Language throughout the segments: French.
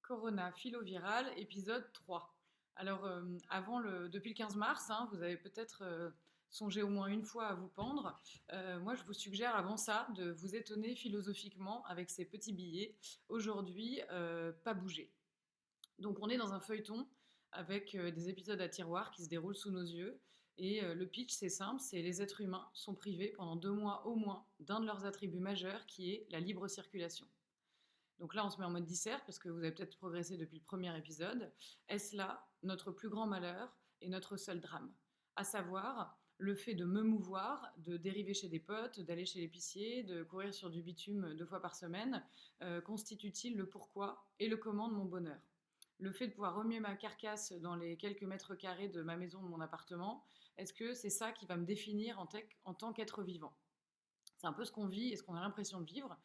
Corona filovirale, épisode 3. Alors, depuis le 15 mars, hein, vous avez peut-être songé au moins une fois à vous pendre. Moi, je vous suggère avant ça de vous étonner philosophiquement avec ces petits billets. Aujourd'hui, pas bouger. Donc, on est dans un feuilleton avec des épisodes à tiroir qui se déroulent sous nos yeux. Et le pitch, c'est simple, c'est les êtres humains sont privés pendant 2 mois au moins d'un de leurs attributs majeurs qui est la libre circulation. Donc là, on se met en mode dissert parce que vous avez peut-être progressé depuis le premier épisode. Est-ce là notre plus grand malheur et notre seul drame? À savoir le fait de me mouvoir, de dériver chez des potes, d'aller chez l'épicier, de courir sur du bitume 2 fois par semaine, constitue-t-il le pourquoi et le comment de mon bonheur? Le fait de pouvoir remuer ma carcasse dans les quelques mètres carrés de ma maison, de mon appartement, est-ce que c'est ça qui va me définir en tant qu'être vivant? C'est un peu ce qu'on vit et ce qu'on a l'impression de vivre.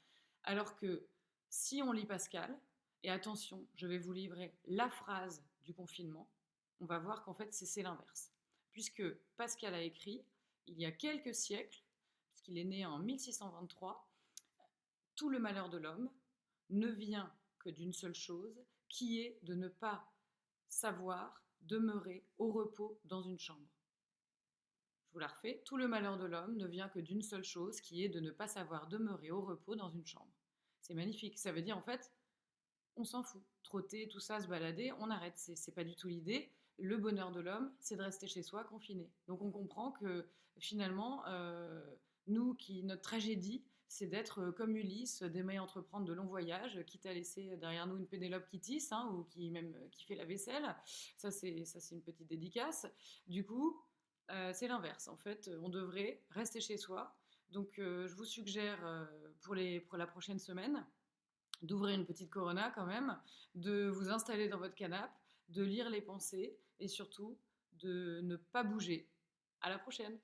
Alors que si on lit Pascal, et attention, je vais vous livrer la phrase du confinement, on va voir qu'en fait c'est l'inverse. Puisque Pascal a écrit, il y a quelques siècles, puisqu'il est né en 1623, tout le malheur de l'homme ne vient que d'une seule chose, qui est de ne pas savoir demeurer au repos dans une chambre. Je vous la refais. Tout le malheur de l'homme ne vient que d'une seule chose, qui est de ne pas savoir demeurer au repos dans une chambre. C'est magnifique. Ça veut dire en fait, on s'en fout. Trotter, tout ça, se balader, on arrête. C'est pas du tout l'idée. Le bonheur de l'homme, c'est de rester chez soi confiné. Donc on comprend que finalement, notre tragédie, c'est d'être comme Ulysse, d'aimer entreprendre de longs voyages, quitte à laisser derrière nous une Pénélope qui tisse, hein, ou qui fait la vaisselle. Ça, c'est une petite dédicace. Du coup, c'est l'inverse. En fait, on devrait rester chez soi. Donc, je vous suggère pour la prochaine semaine d'ouvrir une petite Corona quand même, de vous installer dans votre canapé, de lire les pensées et surtout de ne pas bouger. À la prochaine!